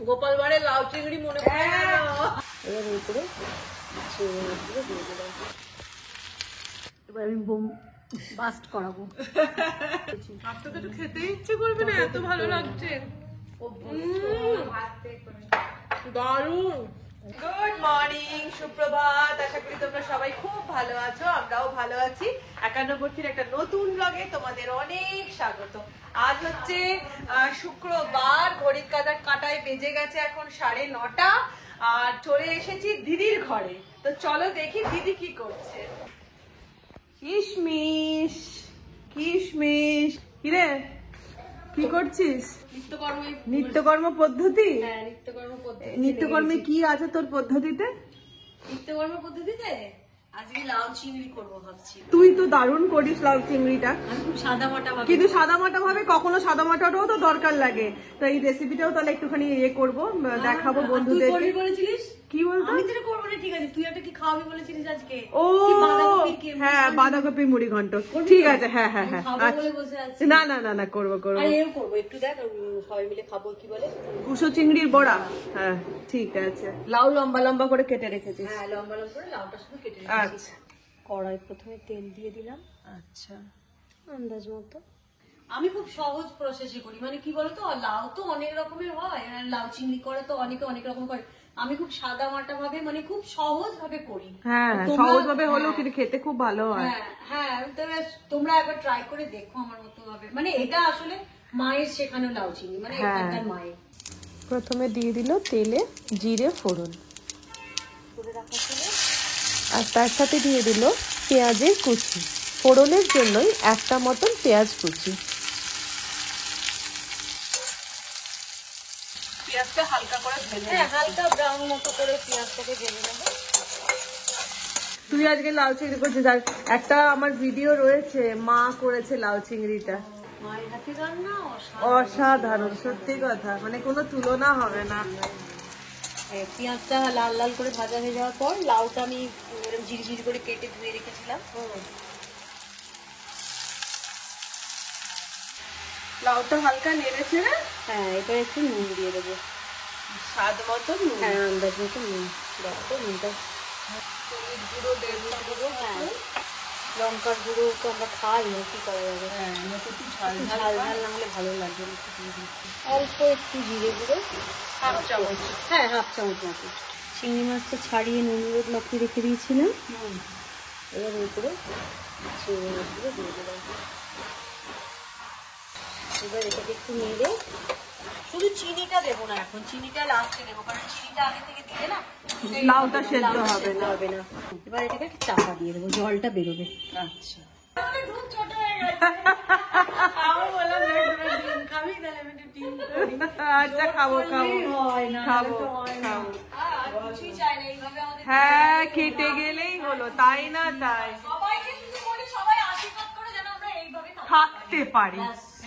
গোপাল বাড়ির লাউ চিংড়ি মনে পড়ে গেল। এবার এই করে দিয়ে দিলাম। এবার আমি বোম বাস্ট করাবো। আপনার কিছু খেতে ইচ্ছে করবে না, এত ভালো লাগছে। দারুণ। গুড মর্নিং, সুপ্রভাত। আশা করি তোমরা সবাই খুব ভালো আছো, আমরাও ভালো আছি। 91 একটা নতুন ব্লগে তোমাদের অনেক স্বাগত। আজ হচ্ছে শুক্রবার, ঘড়ির কাঁটায় বেজে গেছে এখন 9:30, আর চলে এসেছি দিদির ঘরে। তো চলো দেখি দিদি কি করছে। কিশমিশ কিশমিশ, কিরে কি করছিস? নিত্যকর্ম পদ্ধতি। নিত্যকর্মে কি আছে তোর পদ্ধতিতে? নিত্যকর্ম পদ্ধতিতে আজকে লাউ চিংড়ি করবো ভাবছি। তুই তো দারুণ করিস লাউ চিংড়িটা, আমি খুব সাদামাটা ভাবে, কিন্তু সাদামাটা ভাবে কখনো সাদামাটাটাও তো দরকার লাগে। তো এই রেসিপিটাও তাহলে একটুখানি করবো, দেখাবো বন্ধুদের। তুই বলেছিলিস কি বলতো? আমি তো করবো না, ঠিক আছে, তুই একটা কি খাওয়াবি বলেছিলিস আজকে। ও হ্যাঁ, বাঁধাকপি মুড়ি ঘন্ট। ঠিক আছে, হ্যাঁ হ্যাঁ হ্যাঁ। না না না না, করবো করবো। করবো একটু, দেখ সবাই মিলে খাবো। কি বলে কুসো চিংড়ির বড়া? হ্যাঁ ঠিক আছে। লাউ লম্বা লম্বা করে কেটে রেখেছিস? হ্যাঁ, লম্বা লম্বা করে লাউটা শুধু কেটে রেখেছি। আচ্ছা, কড়াই প্রথমে তেল দিয়ে দিলাম, আচ্ছা, আন্দাজ মতো। আমি খুব সহজ প্রসেসে করি, মানে কি বলতো, লাউ তো অনেক রকমের হয়, আর লাউ চিংড়ি করে তো অনেকে অনেক রকম করে। আমি খুব সাদা মাটা ভাবে, মানে খুব সহজ ভাবে করি। হ্যাঁ সহজ ভাবে হলেও কিন্তু খেতে খুব ভালো হয়। হ্যাঁ, তোমরা একবার ট্রাই করে দেখো আমার মতো ভাবে। মানে এটা আসলে মায়ের শেখানো লাউ চিংড়ি, মানে এখানকার মায়ের। প্রথমে দিয়ে দিল তেলে জিরে ফোড়ন, করে রাখা ছিল, আর তার সাথে দিয়ে দিল পেঁয়াজের কুচি। ফোড়নের জন্যই একটা মতন পেঁয়াজ কুচি। পেঁয়াজটা হালকা করে ভেজে, হালকা ব্রাউন মতো করে পেঁয়াজটাকে ভেজে নেবো। তুই আজকে লাউ চিংড়ি করছিস, আর একটা আমার ভিডিও রয়েছে, মা করেছে লাউ চিংড়িটা, মায়ের হাতে রান্না অসাধারণ, সত্যি কথা, মানে কোনো তুলনা হবে না। পেঁয়াজটা লাল লাল করে ভাজা হয়ে যাওয়ার পর লাউটা আমি ঝিরিঝিরি করে কেটে ধুয়ে রেখেছিলাম। লাউটা হালকা নেড়েছে, হ্যাঁ, এবার একটু নুন দিয়ে দেবো, স্বাদ মতো নুন। হ্যাঁ, আন্দাজ মতো নুন। দেখো নুনটা, হলুদ গুঁড়ো দেবো, হ্যাঁ, লঙ্কার গুঁড়ো তো আমরা খাই না, কি করা যাবে। ঝাল ঝাল না হলে ভালো লাগবে না। অল্প একটু জিরে গুঁড়ো, হাফ চামচ, হ্যাঁ হাফ চামচ মতো। চিংড়ি মাছটা ছাড়িয়ে নুন হলুদ মাখিয়ে রেখে দিয়েছিলাম। এবার ওই করে চিংড়ি মাছগুলো দিয়ে দিলাম। এবার এটাকে একটু নেড়ে, শুধু চিনিটা দেবো না এখন, চিনিটা লাস্টে দেবো, কারণ চিনিটা আগে থেকে দিলে না লাউটা সেদ্ধ হবে না। এবার এটাকে একটু চাপা দিয়ে দেবো, জলটা বেরোবে। আচ্ছা, আচ্ছা, খাবো খাবো। হ্যাঁ, কেটে গেলেই হলো, তাই না? তাই থাকতে পারি,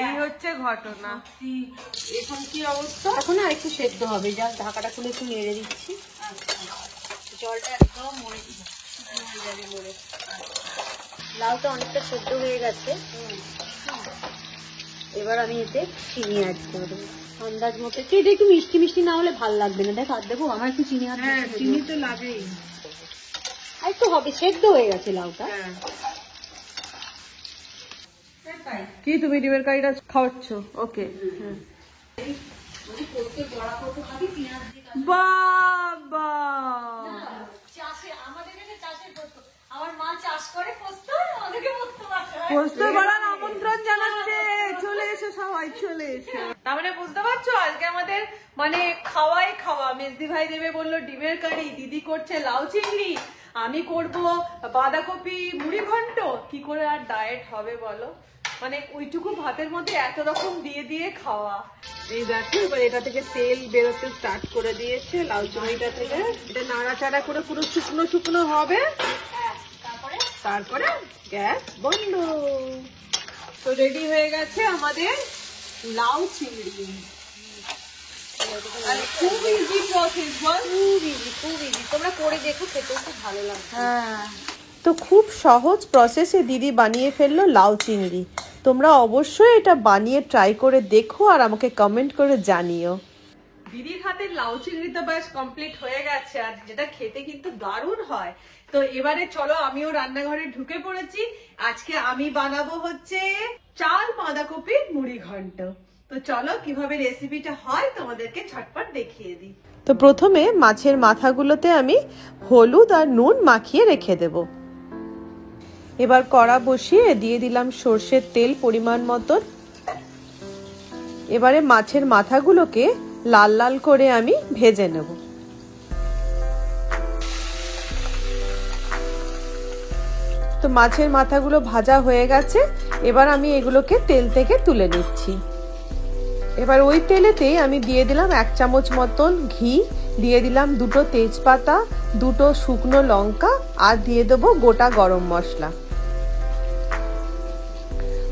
এই হচ্ছে ঘটনা। এখন কি অবস্থা? এখন আর একটু সেদ্ধ হবে, যা ঢাকাটা খুলে একটু নেড়ে দিচ্ছি। জলটা একদম মরে যাবে, মরে। লাউটা অনেকটা সেদ্ধ হয়ে গেছে। এবার আমি এতে চিনি অ্যাড করে দেবো আন্দাজ মতো। এটা একটু মিষ্টি মিষ্টি না হলে ভালো লাগবে না। দেখ, আর দেখো আমার একটু চিনি, চিনি তো লাগেই, আর একটু হবে, সেদ্ধ হয়ে গেছে লাউটা। কি তুমি ডিমের কারিটা খাওয়াচ্ছ? ওকে, বাবা, পোস্ত বড়ার আমন্ত্রণ জানাচ্ছে, চলে এসো সবাই, চলে এসো। তার মানে বুঝতে পারছো, আজকে আমাদের মানে খাওয়াই খাওয়া। মেজদি ভাই দেবে বললো ডিমের কারি, দিদি করছে লাউ চিংড়ি, আমি করব বাঁধাকপি মুড়ি ঘন্ট। কি করে আর ডায়েট হবে বলো? মানে ওইটুকু ভাতের মধ্যে এত রকম দিয়ে দিয়ে খাওয়া। এই দেখো, এবার এটা থেকে তেল বেরোতে স্টার্ট করে দিয়েছে লাউ চিংড়িটা থেকে। এটা নাড়াচাড়া করে পুরো শুকনো শুকনো হবে, তারপরে গ্যাস বন্ধ। তো রেডি হয়ে গেছে আমাদের লাউ চিংড়ি। খুব ইজি প্রসেস, খুব ইজি, তোমরা করে দেখো, খেতেও খুব ভালো লাগবে। হ্যাঁ, তো খুব সহজ প্রসেসে দিদি বানিয়ে ফেললো লাউ চিংড়ি। তোমরা অবশ্যই এটা বানিয়ে ট্রাই করে দেখো আর আমাকে কমেন্ট করে জানিও। দিদির হাতের লাউ চিংড়ি তো ব্যাস কমপ্লিট হয়ে গেছে, আর যেটা খেতে কিন্তু দারুণ হয়। তো এবারে চলো আমিও রান্নাঘরে ঢুকে পড়েছি। আজকে আমি বানাবো হচ্ছে চাল বাঁধাকপির মুড়ি ঘন্ট। তো চলো কিভাবে রেসিপিটা হয় তোমাদেরকে ঝটপট দেখিয়ে দিই। তো প্রথমে মাছের মাথাগুলোতে আমি হলুদ আর নুন মাখিয়ে রেখে দেব। এবার কড়া বসিয়ে দিয়ে দিলাম সর্ষের তেল পরিমাণ মতন। এবারে মাছের মাথাগুলোকে লাল লাল করে আমি ভেজে নেব। তো মাছের মাথাগুলো ভাজা হয়ে গেছে, এবার আমি এগুলোকে তেল থেকে তুলে নিচ্ছি। এবার ওই তেলেতেই আমি দিয়ে দিলাম 1 চামচ মতন ঘি, দিয়ে দিলাম 2টো তেজপাতা, 2টো শুকনো লঙ্কা, আর দিয়ে দেবো গোটা গরম মশলা।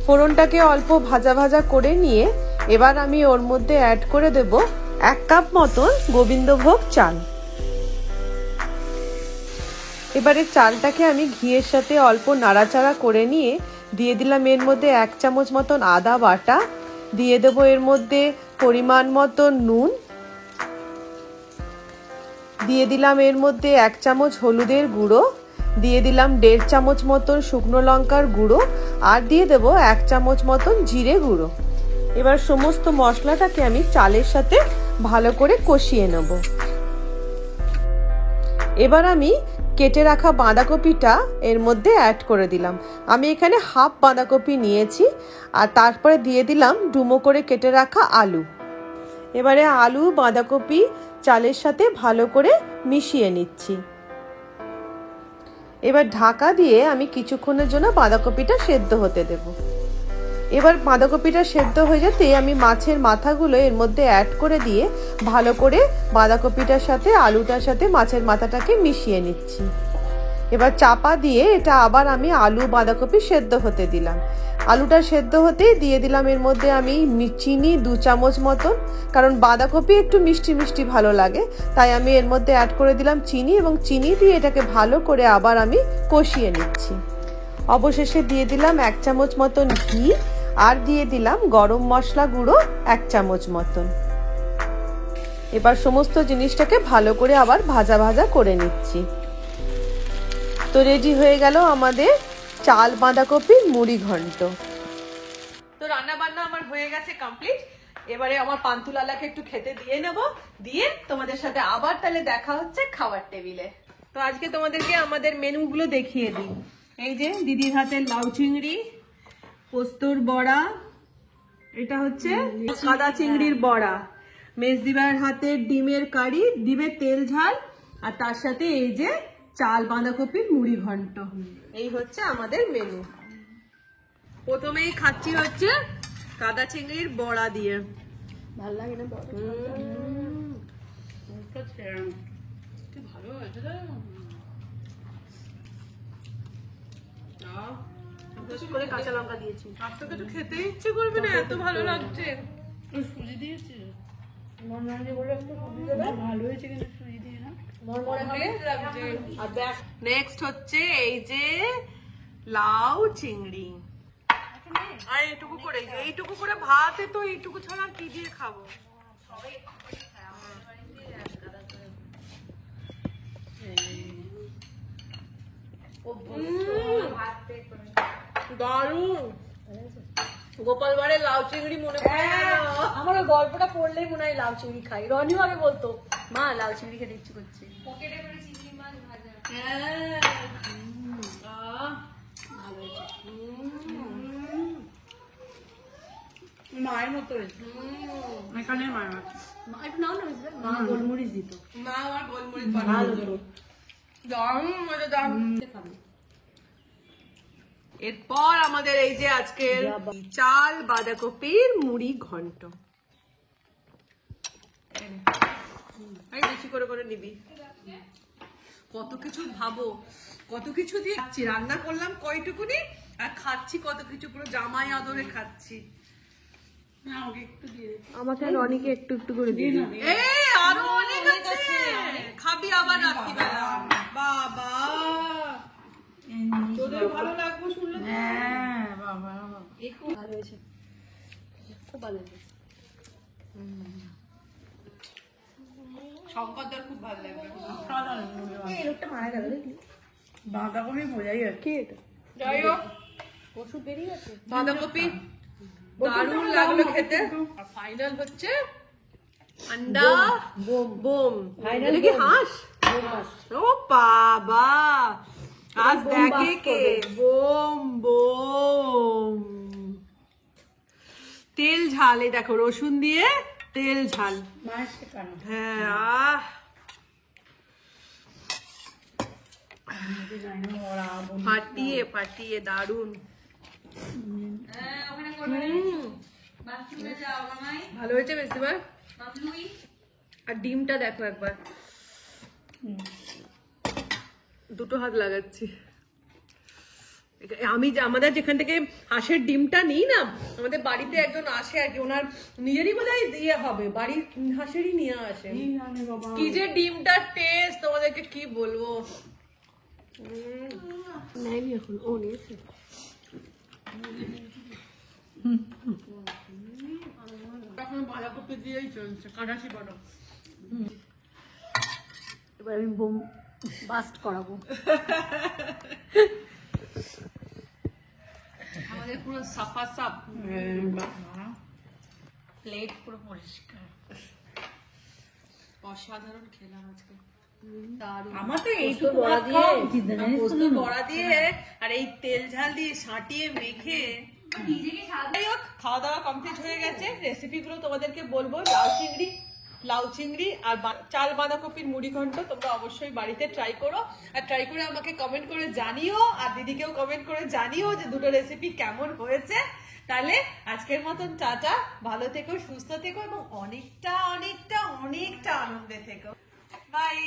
ফোড়নটাকে অল্প ভাজা ভাজা করে নিয়ে এবার আমি ওর মধ্যে অ্যাড করে দেব 1 কাপ মতন গোবিন্দভোগ চাল। এবারে চালটাকে আমি ঘিয়ের সাথে অল্প নাড়াচাড়া করে নিয়ে দিয়ে দিলাম এর মধ্যে 1 চামচ মতন আদা বাটা, দিয়ে দেবো এর মধ্যে পরিমাণ মতো নুন, দিয়ে দিলাম এর মধ্যে 1 চামচ হলুদের গুঁড়ো, দিয়ে দিলাম 1.5 চামচ মতন শুকনো লঙ্কার গুঁড়ো, আর দিয়ে দেবো 1 চামচ মতন জিরে গুঁড়ো। এবার সমস্ত মশলাটাকে আমি চালের সাথে ভালো করে কষিয়ে নেব। এবার আমি কেটে রাখা বাঁধাকপিটা এর মধ্যে অ্যাড করে দিলাম। আমি এখানে হাফ বাঁধাকপি নিয়েছি, আর তারপরে দিয়ে দিলাম ডুমো করে কেটে রাখা আলু। এবারে আলু বাঁধাকপি চালের সাথে ভালো করে মিশিয়ে নিচ্ছি। এবার ঢাকা দিয়ে আমি কিছুক্ষণের জন্য বাঁধাকপিটা সেদ্ধ হতে দেব। এবার বাঁধাকপিটা সেদ্ধ হয়ে যেতে আমি মাছের মাথাগুলো এর মধ্যে অ্যাড করে দিয়ে ভালো করে বাঁধাকপিটার সাথে আলুটার সাথে মাছের মাথাটাকে মিশিয়ে নিচ্ছি। এবার চাপা দিয়ে এটা আবার আমি আলু বাঁধাকপি সেদ্ধ হতে দিলাম। আলুটা সেদ্ধ হতেই দিয়ে দিলাম এর মধ্যে আমি চিনি 2 চামচ মতন, কারণ বাঁধাকপি একটু মিষ্টি মিষ্টি ভালো লাগে, তাই আমি এর মধ্যে অ্যাড করে দিলাম চিনি, এবং চিনি দিয়ে এটাকে ভালো করে আবার আমি কষিয়ে নিচ্ছি। অবশেষে দিয়ে দিলাম 1 চামচ মতন ঘি, আর দিয়ে দিলাম গরম মশলা গুঁড়ো 1 চামচ মতন। এবার সমস্ত জিনিসটাকে ভালো করে আবার ভাজা ভাজা করে নিচ্ছি। তো রেডি হয়ে গেল আমাদের চাল বাঁধাকপির মুড়ি ঘন্ট। তো রান্না বান্না আমার হয়ে গেছে কমপ্লিট। এবারে আমার পান্তুলালাকে একটু খেতে দিয়ে নেব, দিয়ে তোমাদের সাথে আবার তাহলে দেখা হচ্ছে খাবার টেবিলে। তো আজকে তোমাদেরকে আমাদের মেনুগুলো দেখিয়ে দিই। এই যে দিদির হাতের লাউ চিংড়ি, পোস্তর বড়া, এটা হচ্ছে সাদা চিংড়ির বড়া, মেজদিবার হাতের ডিমের কারি, ডিমের তেল ঝাল, আর তার সাথে এই যে চাল বাঁধাকপির মুড়ি ঘন্ট। এই হচ্ছে আমাদের মেনু। প্রথমেই খাচ্ছি হচ্ছে কাদা চিংড়ির বড়া দিয়ে। ভালো লাগে না বড়? ভালো হয়েছে করে কাঁচা লঙ্কা দিয়েছি। আর তো কিছু খেতে ইচ্ছে করবে না, এত ভালো লাগছে। সুজি দিয়েছি, ভালো হয়েছে কিন্তু সুজি দিয়ে না নেক্সট হচ্ছে এই যে লাউ চিংড়ি, আর এইটুকু করে ভাতে, তো এইটুকু ছাড়া কি দিয়ে খাবো? দারুন। গোপাল বাড়ির লাউ চিংড়ি মনে পড়ে গেল। আমার ওই গল্পটা পড়লেই মনে হয় লাউ চিংড়ি খাই। রনিও আগে বলতো মা লাউ চিংড়ি খেতে ইচ্ছে করছে। মায়ের মতো এখানে মায়ের একটু নাও না, মা গোলমরিচ দিত। মা আমার গোলমরিচ বানাতো। দারুন মজা, দারুন। এরপর আমাদের এই যে আজকের চাল বাঁধাকপির মুড়ি ঘন্ট। বেশি করে করে নিবি। কত কিছু ভাবো, কত কিছু দিয়ে খাচ্ছি। রান্না করলাম কয়টুকুনি, আর খাচ্ছি কত কিছু, পুরো জামাই আদরে খাচ্ছি। আমাকে রনিকে একটু একটু করে দিয়ে দিবি। আরো অনেক আছে, খাবি আবার রাত্রিবেলা। বাবা তোদের ভালো লাগবে শুনলে। হ্যাঁ বাবা, খুব ভালো হয়েছে, খুব ভালো হয়েছে। শঙ্করদার খুব ভালো লাগবে। এই লোকটা মারা গেল দেখলি, বাঁধাকপি বোঝাই যাচ্ছে। কি এটা যাই হোক, ওষুধ বেরিয়ে গেছে। বাঁধাকপি দারুণ লাগলো খেতে। আর ফাইনাল হচ্ছে আন্ডা বোম। Final কি বোম। হাঁস? ও বাবা, আজ দেখে কে বোম বোম। তেল ঝাল, এই দেখো রসুন দিয়ে তেল ঝাল। মায়ের শেখানো। হ্যাঁ, ফাটিয়ে ফাটিয়ে দারুন। ভালো হয়েছে বেশি বার। আর ডিমটা দেখো একবার, দুটো হাত লাগাচ্ছি। আমি আমাদের যেখান থেকে হাঁসের ডিমটা নিই না, আমাদের বাড়িতে একজন আসে আর কি, ওনার নিজেরই বোধহয় দিয়ে হবে, বাড়ির হাঁসেরই নিয়ে আসে। কি যে ডিমটার টেস্ট তোমাদেরকে কি বলবো। নেয়নি এখন, ও নিয়েছে। এখন বাঁধাকপি দিয়েই চলছে, কাটাসি বানো। এবার আমি বোম বাস্ট করাবো। আমাদের পুরো সাফা সাফ প্লেট, পুরো পরিষ্কার। অসাধারণ খেলাম আজকে, দারুণ। আমার তো এইটুকু বড়া ভাত দিয়ে খাওয়া উচিত না, জানিস পোস্ত তো? বড়া দিয়ে আর এই তেল ঝাল দিয়ে সাঁটিয়ে মেখে। যাই হোক, খাওয়া দাওয়া কমপ্লিট হয়ে গেছে। রেসিপিগুলো তোমাদেরকে বলবো। লাউ চিংড়ি আর চাল বাঁধাকপির মুড়ি ঘন্ট তোমরা অবশ্যই বাড়িতে ট্রাই করো, আর ট্রাই করে আমাকে কমেন্ট করে জানিও, আর দিদিকেও কমেন্ট করে জানিও যে দুটো রেসিপি কেমন হয়েছে। তাহলে আজকের মতন টাটা, ভালো থেকো, সুস্থ থেকো এবং অনেকটা অনেকটা অনেকটা আনন্দে থেকো। বাই।